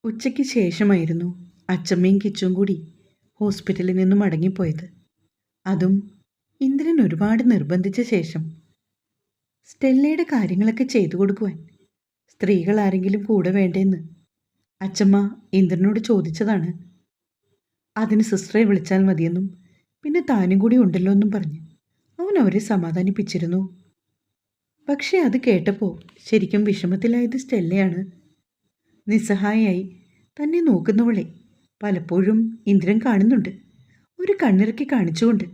ഉച്ചയ്ക്ക് ശേഷമായിരുന്നു അച്ചമ്മയും കിച്ചും കൂടി ഹോസ്പിറ്റലിൽ നിന്നും മടങ്ങിപ്പോയത്. അതും ഇന്ദ്രൻ ഒരുപാട് നിർബന്ധിച്ച ശേഷം. സ്റ്റെല്ലയുടെ കാര്യങ്ങളൊക്കെ ചെയ്തു കൊടുക്കുവാൻ സ്ത്രീകൾ ആരെങ്കിലും കൂടെ വേണ്ടേന്ന് അച്ചമ്മ ഇന്ദ്രനോട് ചോദിച്ചതാണ്. അതിന് സിസ്റ്ററെ വിളിച്ചാൽ മതിയെന്നും പിന്നെ താനും കൂടി ഉണ്ടല്ലോ എന്നും പറഞ്ഞ് അവൻ അവരെ സമാധാനിപ്പിച്ചിരുന്നു. പക്ഷേ അത് കേട്ടപ്പോൾ ശരിക്കും വിഷമത്തിലായത് സ്റ്റെല്ലയാണ്. നിസ്സഹായയായി തന്നെ നോക്കുന്നവളെ പലപ്പോഴും ഇന്ദ്രൻ കാണുന്നുണ്ട്. ഒരു കണ്ണിറക്കി കാണിച്ചുകൊണ്ട്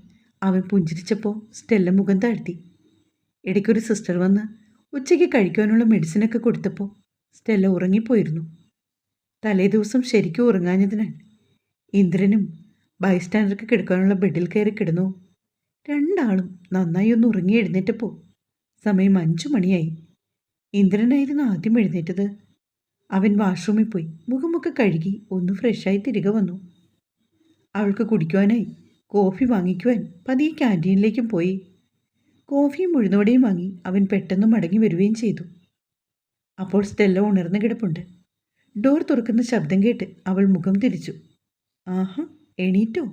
അവൻ പുഞ്ചിരിച്ചപ്പോൾ സ്റ്റെല്ല മുഖം താഴ്ത്തി. ഇടയ്ക്കൊരു സിസ്റ്റർ വന്ന് ഉച്ചയ്ക്ക് കഴിക്കാനുള്ള മെഡിസിനൊക്കെ കൊടുത്തപ്പോൾ സ്റ്റെല്ല ഉറങ്ങിപ്പോയിരുന്നു. തലേ ദിവസം ശരിക്കും ഉറങ്ങാഞ്ഞതിനാൽ ഇന്ദ്രനും ബൈസ്റ്റാൻഡർക്ക് കിടക്കാനുള്ള ബെഡിൽ കയറി കിടന്നു. രണ്ടാളും നന്നായി ഒന്ന് ഉറങ്ങി എഴുന്നേറ്റപ്പോൾ സമയം 5 മണിയായി. ഇന്ദ്രനായിരുന്നു ആദ്യം എഴുന്നേറ്റത്. അവൻ വാഷ്റൂമിൽ പോയി മുഖമൊക്കെ കഴുകി ഒന്ന് ഫ്രഷായി തിരികെ വന്നു. അവൾക്ക് കുടിക്കുവാനായി കോഫി വാങ്ങിക്കുവാൻ പതിയെ ക്യാൻറ്റീനിലേക്കും പോയി. കോഫിയും ഉഴുന്നുവടയും വാങ്ങി അവൻ പെട്ടെന്ന് മടങ്ങി വരികയും ചെയ്തു. അപ്പോൾ സ്റ്റെല്ല ഉണർന്നു കിടപ്പുണ്ട്. ഡോർ തുറക്കുന്ന ശബ്ദം കേട്ട് അവൾ മുഖം തിരിച്ചു. ആഹാ, എണീറ്റോ?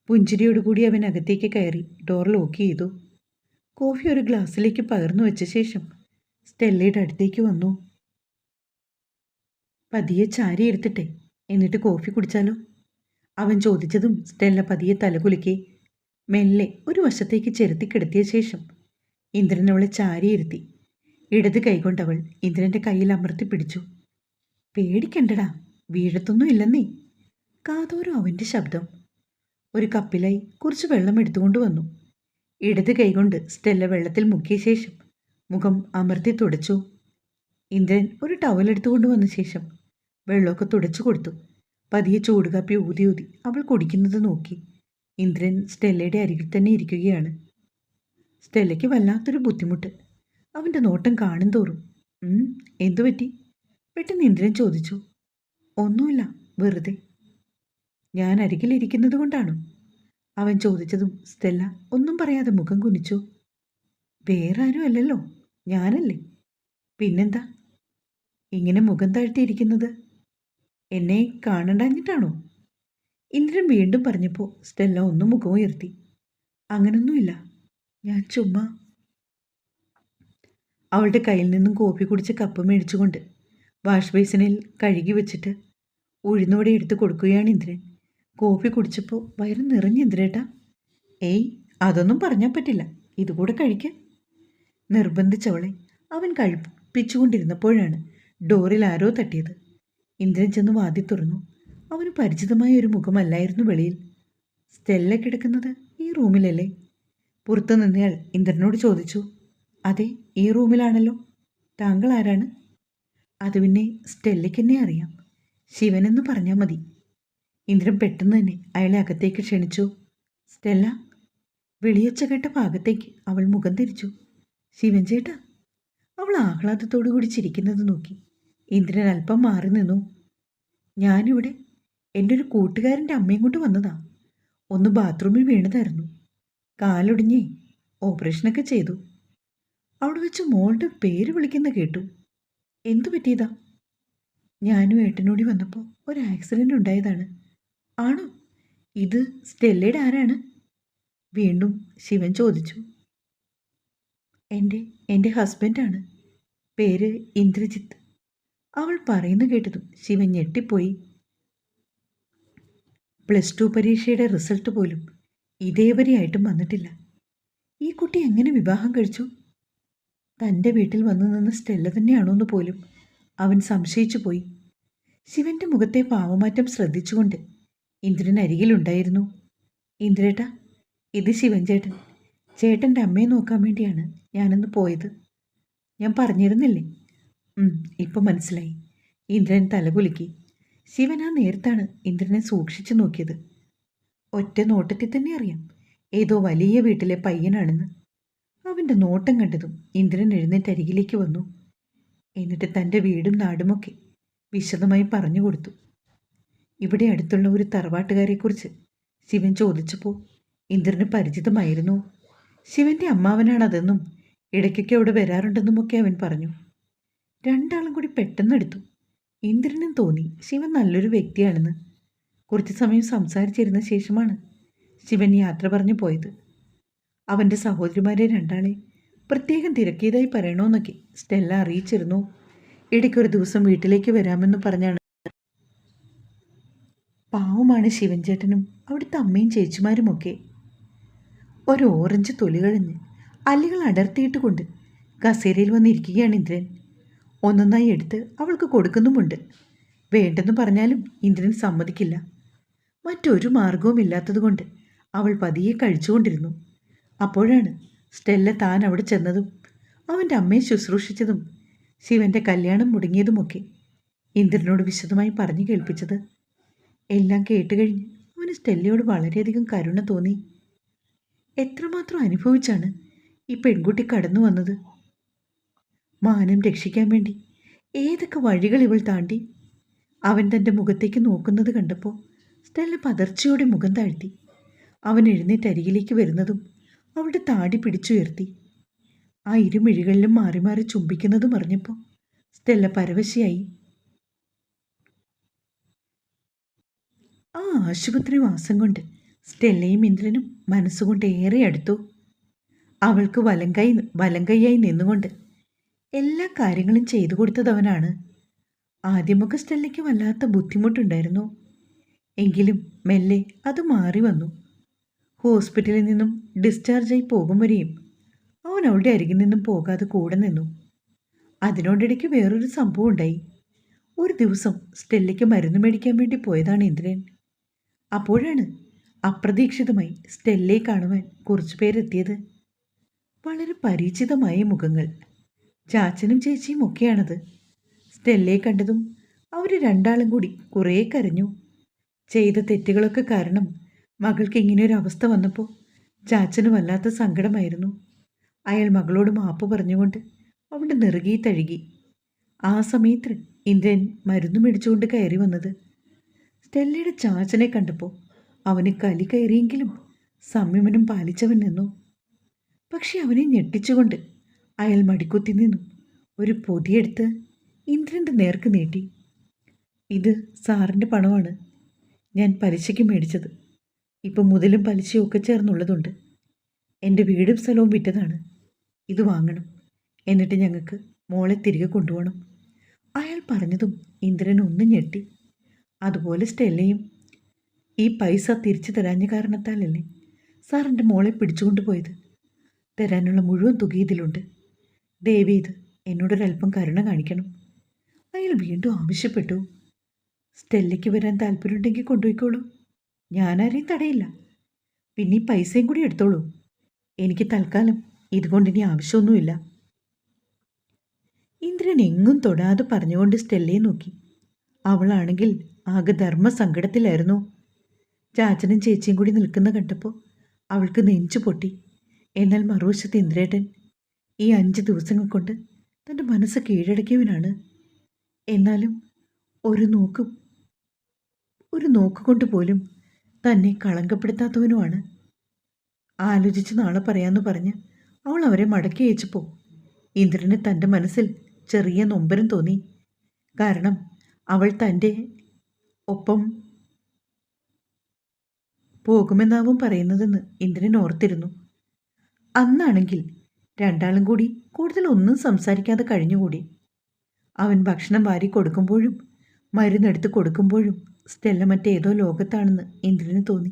പുഞ്ചിരിയോടുകൂടി അവൻ അകത്തേക്ക് കയറി ഡോർ ലോക്ക് ചെയ്തു. കോഫി ഒരു ഗ്ലാസ്സിലേക്ക് പകർന്നു വെച്ച ശേഷം സ്റ്റെല്ലയുടെ അടുത്തേക്ക് വന്നു. പതിയെ ചാരി എടുത്തിട്ടെ, എന്നിട്ട് കോഫി കുടിച്ചാലോ? അവൻ ചോദിച്ചതും സ്റ്റെല്ല പതിയെ തലകുലുക്കി മെല്ലെ ഒരു വശത്തേക്ക് ചെരുത്തി കിടത്തിയ ശേഷം ഇന്ദ്രൻ അവളെ ചാരിയിരുത്തി. ഇടത് കൈകൊണ്ടവൾ ഇന്ദ്രൻ്റെ കയ്യിൽ അമർത്തി പിടിച്ചു. പേടിക്കണ്ടടാ, വീഴത്തൊന്നും ഇല്ലെന്നേ. കാതോരം അവൻ്റെ ശബ്ദം. ഒരു കപ്പിലായി കുറച്ച് വെള്ളം എടുത്തുകൊണ്ട് വന്നു. ഇടത് കൈകൊണ്ട് സ്റ്റെല്ല വെള്ളത്തിൽ മുക്കിയ ശേഷം മുഖം അമർത്തി തുടച്ചു. ഇന്ദ്രൻ ഒരു ടവൽ എടുത്തുകൊണ്ട് വന്ന ശേഷം വെള്ളമൊക്കെ തുടച്ചു കൊടുത്തു. പതിയെ ചൂടുകാപ്പി ഊതി ഊതി അവൾ കുടിക്കുന്നത് നോക്കി ഇന്ദ്രൻ സ്റ്റെല്ലയുടെ അരികിൽ തന്നെ ഇരിക്കുകയാണ്. സ്റ്റെല്ലയ്ക്ക് വല്ലാത്തൊരു ബുദ്ധിമുട്ട്. അവൻ്റെ നോട്ടം കാണും തോറും. എന്തു പറ്റി? പെട്ടെന്ന് ഇന്ദ്രൻ ചോദിച്ചു. ഒന്നുമില്ല, വെറുതെ. ഞാൻ അരികിലിരിക്കുന്നത് കൊണ്ടാണോ? അവൻ ചോദിച്ചതും സ്റ്റെല്ല ഒന്നും പറയാതെ മുഖം കുനിച്ചു. വേറെ ആരും അല്ലല്ലോ, ഞാനല്ലേ. പിന്നെന്താ ഇങ്ങനെ മുഖം താഴ്ത്തിയിരിക്കുന്നത്? എന്നെ കാണണ്ടാഞ്ഞിട്ടാണോ? ഇന്ദ്രൻ വീണ്ടും പറഞ്ഞപ്പോൾ സ്റ്റെല്ല ഒന്നും മുഖം ഉയർത്തി. അങ്ങനൊന്നുമില്ല, ഞാൻ ചുമ്മാ. അവളുടെ കയ്യിൽ നിന്നും കോഫി കുടിച്ച കപ്പ് മേടിച്ചുകൊണ്ട് വാഷ് ബേസിനിൽ കഴുകി വെച്ചിട്ട് ഉഴുന്നുവട എടുത്ത് കൊടുക്കുകയാണ് ഇന്ദ്രൻ. കോഫി കുടിച്ചപ്പോൾ വയറ് നിറഞ്ഞ് ഇന്ദ്രേട്ടാ. ഏയ്, അതൊന്നും പറഞ്ഞാൽ പറ്റില്ല, ഇതുകൂടെ കഴിക്കാൻ നിർബന്ധിച്ചവളെ അവൻ കഴിപ്പിച്ചുകൊണ്ടിരുന്നപ്പോഴാണ് ഡോറിൽ ആരോ തട്ടിയത്. ഇന്ദ്രൻ ചെന്ന് വാതി തുറന്നു. അവന് പരിചിതമായ ഒരു മുഖമല്ലായിരുന്നു വെളിയിൽ. സ്റ്റെല്ല കിടക്കുന്നത് ഈ റൂമിലല്ലേ? പുറത്തു നിന്നയാൾ ഇന്ദ്രനോട് ചോദിച്ചു. അതെ, ഈ റൂമിലാണല്ലോ. താങ്കൾ ആരാണ്? അത് പിന്നെ സ്റ്റെല്ലയ്ക്ക് എന്നെ അറിയാം, ശിവനെന്ന് പറഞ്ഞാൽ മതി. ഇന്ദ്രൻ പെട്ടെന്ന് തന്നെ അയാളെ അകത്തേക്ക് ക്ഷണിച്ചു. സ്റ്റെല്ല. വിളിയൊച്ച കേട്ട ഭാഗത്തേക്ക് അവൾ മുഖം തിരിച്ചു. ശിവൻ ചേട്ടാ. അവൾ ആഹ്ലാദത്തോടു കൂടി ചിരിക്കുന്നത് നോക്കി ഇന്ദ്രൻ അല്പം മാറി നിന്നു. ഞാനിവിടെ എൻ്റെ ഒരു കൂട്ടുകാരൻ്റെ അമ്മയും കൊണ്ട് വന്നതാ. ഒന്ന് ബാത്റൂമിൽ വീണതായിരുന്നു. കാലൊടിഞ്ഞേ, ഓപ്പറേഷനൊക്കെ ചെയ്തു. അവിടെ വെച്ച് മോളുടെ പേര് വിളിക്കുന്ന കേട്ടു. എന്തു പറ്റിയതാ? ഞാനും ഏട്ടനോടി വന്നപ്പോൾ ഒരു ആക്സിഡൻ്റ് ഉണ്ടായതാണ്. ആണോ? ഇത് സ്റ്റെല്ലയുടെ ആരാണ്? വീണ്ടും ശിവൻ ചോദിച്ചു. എൻ്റെ ഹസ്ബൻഡാണ്. പേര് ഇന്ദ്രജിത്ത്. അവൾ പറയുന്നു കേട്ടതും ശിവൻ ഞെട്ടിപ്പോയി. +2 പരീക്ഷയുടെ റിസൾട്ട് പോലും ഇതേവരെയായിട്ടും വന്നിട്ടില്ല. ഈ കുട്ടി എങ്ങനെ വിവാഹം കഴിച്ചു? തൻ്റെ വീട്ടിൽ വന്നു നിന്ന് സ്റ്റെല്ല തന്നെയാണോന്ന് പോലും അവൻ സംശയിച്ചു പോയി. ശിവൻ്റെ മുഖത്തെ ഭാവമാറ്റം ശ്രദ്ധിച്ചുകൊണ്ട് ഇന്ദ്രൻ അരികിലുണ്ടായിരുന്നു. ഇന്ദ്രേട്ടാ, ഇത് ശിവൻ ചേട്ടൻ. ചേട്ടൻ്റെ അമ്മയെ നോക്കാൻ വേണ്ടിയാണ് ഞാനന്ന് പോയത്. ഞാൻ പറഞ്ഞിരുന്നില്ലേ? ഇപ്പം മനസ്സിലായി. ഇന്ദ്രൻ തലകുലുക്കി. ശിവൻ ആ നേരത്താണ് ഇന്ദ്രനെ സൂക്ഷിച്ചു നോക്കിയത്. ഒറ്റ നോട്ടത്തിൽ തന്നെ അറിയാം ഏതോ വലിയ വീട്ടിലെ പയ്യനാണെന്ന്. അവൻ്റെ നോട്ടം കണ്ടതും ഇന്ദ്രൻ എഴുന്നേറ്റ് അരികിലേക്ക് വന്നു. എന്നിട്ട് തൻ്റെ വീടും നാടുമൊക്കെ വിശദമായി പറഞ്ഞു കൊടുത്തു. ഇവിടെ അടുത്തുള്ള ഒരു തറവാട്ടുകാരെക്കുറിച്ച് ശിവൻ ചോദിച്ചപ്പോൾ ഇന്ദ്രന് പരിചിതമായിരുന്നു. ശിവൻ്റെ ഇന്ദ്രനും തോന്നി ശിവൻ നല്ലൊരു വ്യക്തിയാണെന്ന്. കുറച്ചു സമയം സംസാരിച്ചിരുന്ന ശേഷമാണ് ശിവൻ യാത്ര പറഞ്ഞു പോയത്. അവൻ്റെ സഹോദരിമാരെ രണ്ടാളെ പ്രത്യേകം തിരക്കിയതായി പറയണമെന്നൊക്കെ സ്റ്റെല്ല അറിയിച്ചിരുന്നു. ഇടയ്ക്കൊരു ദിവസം വീട്ടിലേക്ക് വരാമെന്ന് പറഞ്ഞാണ്. പാവമാണ് ശിവൻ ചേട്ടനും അവിടുത്തെ അമ്മയും ചേച്ചിമാരുമൊക്കെ. ഒരു ഓറഞ്ച് തൊലി കഴിഞ്ഞ് അല്ലികൾ അടർത്തിയിട്ട് കൊണ്ട് കസേരയിൽ വന്നിരിക്കുകയാണ് ഇന്ദ്രൻ. ഒന്നൊന്നായി എടുത്ത് അവൾക്ക് കൊടുക്കുന്നുമുണ്ട്. വേണ്ടെന്ന് പറഞ്ഞാലും ഇന്ദ്രൻ സമ്മതിക്കില്ല. മറ്റൊരു മാർഗവുമില്ലാത്തതുകൊണ്ട് അവൾ പതിയെ കഴിച്ചുകൊണ്ടിരുന്നു. അപ്പോഴാണ് സ്റ്റെല്ല താൻ അവിടെ ചെന്നതും അവൻ്റെ അമ്മയെ ശുശ്രൂഷിച്ചതും ശിവൻ്റെ കല്യാണം മുടങ്ങിയതുമൊക്കെ ഇന്ദ്രനോട് വിശദമായി പറഞ്ഞു കേൾപ്പിച്ചത്. എല്ലാം കേട്ടുകഴിഞ്ഞ് അവന് സ്റ്റെല്ലയോട് വളരെയധികം കരുണ തോന്നി. എത്രമാത്രം അനുഭവിച്ചാണ് ഈ പെൺകുട്ടി കടന്നു വന്നത്. മാനം രക്ഷിക്കാൻ വേണ്ടി ഏതൊക്കെ വഴികൾ ഇവൾ താണ്ടി. അവൻ തൻ്റെ മുഖത്തേക്ക് നോക്കുന്നത് കണ്ടപ്പോൾ സ്റ്റെല്ല പതർച്ചയോടെ മുഖം താഴ്ത്തി. അവൻ എഴുന്നേറ്റ് അരികിലേക്ക് വരുന്നതും അവളുടെ താടി പിടിച്ചുയർത്തി. ആ ഇരുമിഴികളിലും മാറി മാറി ചുംബിക്കുന്നതും അറിഞ്ഞപ്പോൾ സ്റ്റെല്ല പരവശയായി. ആ ആശുപത്രി വാസം കൊണ്ട് സ്റ്റെല്ലയും ഇന്ദ്രനും മനസ്സുകൊണ്ട് ഏറെ അടുത്തു. അവൾക്ക് വലങ്കൈയായി നിന്നുകൊണ്ട് എല്ലാ കാര്യങ്ങളും ചെയ്തു കൊടുത്തതവനാണ്. ആദ്യമൊക്കെ സ്റ്റെല്ലയ്ക്ക് വല്ലാത്ത ബുദ്ധിമുട്ടുണ്ടായിരുന്നു. എങ്കിലും മെല്ലെ അത് മാറി വന്നു. ഹോസ്പിറ്റലിൽ നിന്നും ഡിസ്ചാർജായി പോകും വരെയും അവൻ അവളുടെ അരികിൽ നിന്നും പോകാതെ കൂടെ നിന്നു. അതിനോടിടയ്ക്ക് വേറൊരു സംഭവം ഉണ്ടായി. ഒരു ദിവസം സ്റ്റെല്ലയ്ക്ക് മരുന്ന് മേടിക്കാൻ വേണ്ടി പോയതാണ് ഇന്ദ്രൻ. അപ്പോഴാണ് അപ്രതീക്ഷിതമായി സ്റ്റെല്ലയെ കാണുവാൻ കുറച്ചു പേരെത്തിയത്. വളരെ പരിചിതമായ മുഖങ്ങൾ. ചാച്ചനും ചേച്ചിയും ഒക്കെയാണത്. സ്റ്റെല്ലയെ കണ്ടതും അവർ രണ്ടാളും കൂടി കുറേ കരഞ്ഞു. ചെയ്ത തെറ്റുകളൊക്കെ കാരണം മകൾക്ക് ഇങ്ങനെയൊരു അവസ്ഥ വന്നപ്പോൾ ചാച്ചന് വല്ലാത്ത സങ്കടമായിരുന്നു. അയാൾ മകളോട് മാപ്പ് പറഞ്ഞുകൊണ്ട് അവിടെ നെറുകി തഴുകി. ആ സമയത്ത് ഇന്ദ്രൻ മരുന്ന് മേടിച്ചുകൊണ്ട് കയറി വന്നത്. സ്റ്റെല്ലയുടെ ചാച്ചനെ കണ്ടപ്പോൾ അവന് കലി കയറിയെങ്കിലും സംയമനം പാലിച്ചവൻ നിന്നു. പക്ഷെ അവനെ ഞെട്ടിച്ചുകൊണ്ട് അയാൾ മടിക്കുത്തി നിന്നും ഒരു പൊതിയെടുത്ത് ഇന്ദ്രൻ്റെ നേർക്ക് നീട്ടി. ഇത് സാറിൻ്റെ പണമാണ്. ഞാൻ പലിശയ്ക്ക് മേടിച്ചത്. ഇപ്പം മുതലും പലിശയും ഒക്കെ ചേർന്നുള്ളതുണ്ട്. എൻ്റെ വീടും സ്ഥലവും വിറ്റതാണ്. ഇത് വാങ്ങണം. എന്നിട്ട് ഞങ്ങൾക്ക് മോളെ തിരികെ കൊണ്ടുപോകണം. അയാൾ പറഞ്ഞതും ഇന്ദ്രൻ ഒന്ന് ഞെട്ടി. അതുപോലെ സ്റ്റെല്ലയും. ഈ പൈസ തിരിച്ചു തരാഞ്ഞ കാരണത്താലല്ലേ സാർ എൻ്റെ മോളെ പിടിച്ചുകൊണ്ട് പോയത്. തരാനുള്ള മുഴുവൻ തുക ഇതിലുണ്ട്. ദയവേത് എന്നോടൊരല്പം കരുണ കാണിക്കണം. അയാൾ വീണ്ടും ആവശ്യപ്പെട്ടു. സ്റ്റെല്ലയ്ക്ക് വരാൻ താല്പര്യമുണ്ടെങ്കിൽ കൊണ്ടുപോയിക്കോളൂ. ഞാനാരെയും തടയില്ല. പിന്നെ ഈ പൈസയും കൂടി എടുത്തോളൂ. എനിക്ക് തൽക്കാലം ഇതുകൊണ്ടിനി ആവശ്യമൊന്നുമില്ല. ഇന്ദ്രൻ എങ്ങും തൊടാതെ പറഞ്ഞുകൊണ്ട് സ്റ്റെല്ലയെ നോക്കി. അവളാണെങ്കിൽ ആകെ ധർമ്മസങ്കടത്തിലായിരുന്നു. ചാച്ചനും ചേച്ചിയും കൂടി നിൽക്കുന്ന കണ്ടപ്പോൾ അവൾക്ക് നെഞ്ചു പൊട്ടി. എന്നാൽ മറുവശത്ത് ഇന്ദ്രേട്ടൻ ഈ 5 ദിവസങ്ങൾ കൊണ്ട് തൻ്റെ മനസ്സ് കീഴടക്കിയവനാണ്. എന്നാലും ഒരു നോക്കുകൊണ്ട് പോലും തന്നെ കളങ്കപ്പെടുത്താത്തവനുമാണ്. ആലോചിച്ച് നാളെ പറയാമെന്ന് പറഞ്ഞ് അവൾ അവരെ മടക്കി അയച്ചപ്പോൾ ഇന്ദ്രന് തൻ്റെ മനസ്സിൽ ചെറിയ നൊമ്പരം തോന്നി. കാരണം അവൾ തൻ്റെ ഒപ്പം പോകുമെന്നാവും പറയുന്നതെന്ന് ഇന്ദ്രൻ ഓർത്തിരുന്നു. അന്നാണെങ്കിൽ രണ്ടാളും കൂടി കൂടുതൽ ഒന്നും സംസാരിക്കാതെ കഴിഞ്ഞുകൂടി. അവൻ ഭക്ഷണം വാരി കൊടുക്കുമ്പോഴും മരുന്നെടുത്ത് കൊടുക്കുമ്പോഴും സ്റ്റെല്ല മറ്റേതോ ലോകത്താണെന്ന് ഇന്ദ്രന് തോന്നി.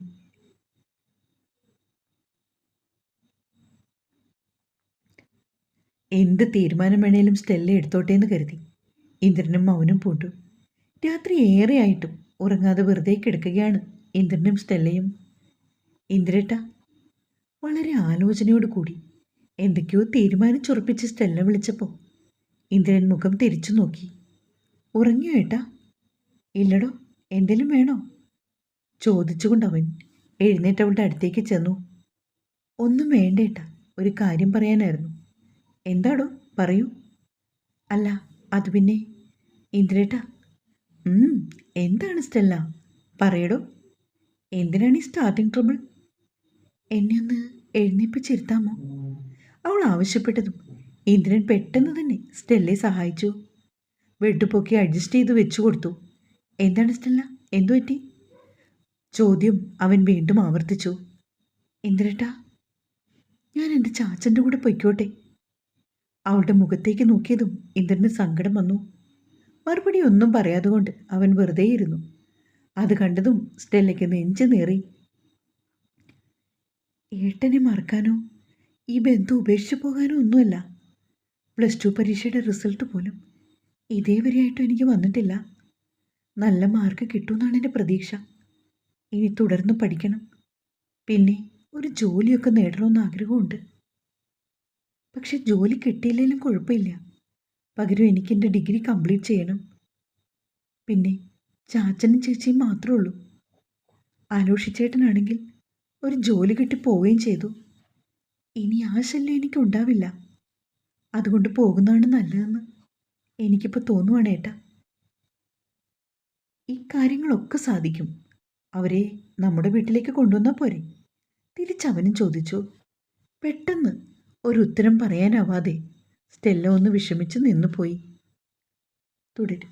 എന്ത് തീരുമാനം വേണേലും സ്റ്റെല്ല എടുത്തോട്ടെ എന്ന് കരുതി ഇന്ദ്രനും അവനും പൂണ്ടു. രാത്രി ഏറെയായിട്ടും ഉറങ്ങാതെ വെറുതെ കിടക്കുകയാണ് ഇന്ദ്രനും സ്റ്റെല്ലയും. ഇന്ദ്രേട്ട, വളരെ ആലോചനയോട് കൂടി എന്തൊക്കെയോ തീരുമാനിച്ചുറപ്പിച്ച് സ്റ്റെല്ല വിളിച്ചപ്പോൾ ഇന്ദ്രൻ മുഖം തിരിച്ചു നോക്കി. ഉറങ്ങിയോ ഏട്ടാ? ഇല്ലടോ, എന്തേലും വേണോ? ചോദിച്ചുകൊണ്ടവൻ എഴുന്നേറ്റവളുടെ അടുത്തേക്ക് ചെന്നു. ഒന്നും വേണ്ടേട്ടാ, ഒരു കാര്യം പറയാനായിരുന്നു. എന്താടോ, പറയൂ. അല്ല, അത് പിന്നെ ഇന്ദ്രേട്ടാ. എന്താണ് സ്റ്റെല്ല, പറയടോ. എന്തിനാണ് ഈ സ്റ്റാർട്ടിങ് ട്രബിൾ? എന്നെ ഒന്ന് എഴുന്നേപ്പിച്ചിരുത്താമോ? അവൾ ആവശ്യപ്പെട്ടതും ഇന്ദ്രൻ പെട്ടെന്ന് തന്നെ സ്റ്റെല്ലയെ സഹായിച്ചു. ബെഡ് പൊക്കി അഡ്ജസ്റ്റ് ചെയ്ത് വെച്ചു കൊടുത്തു. എന്താണ് സ്റ്റെല്ല, എന്തു പറ്റി? ചോദ്യം അവൻ വീണ്ടും ആവർത്തിച്ചു. ഇന്ദിരേട്ടാ, ഞാൻ എൻ്റെ ചാച്ചൻ്റെ കൂടെ പൊയ്ക്കോട്ടെ? അവളുടെ മുഖത്തേക്ക് നോക്കിയതും ഇന്ദ്രന് സങ്കടം വന്നു. മറുപടി ഒന്നും പറയാതുകൊണ്ട് അവൻ വെറുതെ ഇരുന്നു. അത് കണ്ടതും സ്റ്റെല്ലയ്ക്ക് നെഞ്ചു നേറി. ഏട്ടനെ മറക്കാനോ ഈ ബന്ധം ഉപേക്ഷിച്ചു പോകാനോ ഒന്നുമല്ല. +2 പരീക്ഷയുടെ റിസൾട്ട് പോലും ഇതേവരെയായിട്ടും എനിക്ക് വന്നിട്ടില്ല. നല്ല മാർക്ക് കിട്ടുമെന്നാണ് എൻ്റെ പ്രതീക്ഷ. ഇനി തുടർന്ന് പഠിക്കണം. പിന്നെ ഒരു ജോലിയൊക്കെ നേടണമെന്ന് ആഗ്രഹമുണ്ട്. പക്ഷെ ജോലി കിട്ടിയില്ലെങ്കിലും കുഴപ്പമില്ല. പകരം എനിക്ക് എൻ്റെ ഡിഗ്രി കംപ്ലീറ്റ് ചെയ്യണം. പിന്നെ ചാച്ചനും ചേച്ചിയും മാത്രമേ ഉള്ളൂ. ആലോഷിച്ചേട്ടനാണെങ്കിൽ ഒരു ജോലി കിട്ടി പോവുകയും ചെയ്തു. ഇനി ആ ശല്യം എനിക്കുണ്ടാവില്ല. അതുകൊണ്ട് പോകുന്നതാണ് നല്ലതെന്ന് എനിക്കിപ്പോൾ തോന്നുവാണ് ഏട്ടാ. ഈ കാര്യങ്ങളൊക്കെ സാധിക്കും. അവരെ നമ്മുടെ വീട്ടിലേക്ക് കൊണ്ടുവന്നാൽ പോരെ? തിരിച്ചവനും ചോദിച്ചു. പെട്ടെന്ന് ഒരു ഉത്തരം പറയാനാവാതെ സ്റ്റെല്ല ഒന്ന് വിഷമിച്ച് നിന്നുപോയി. തുടരും.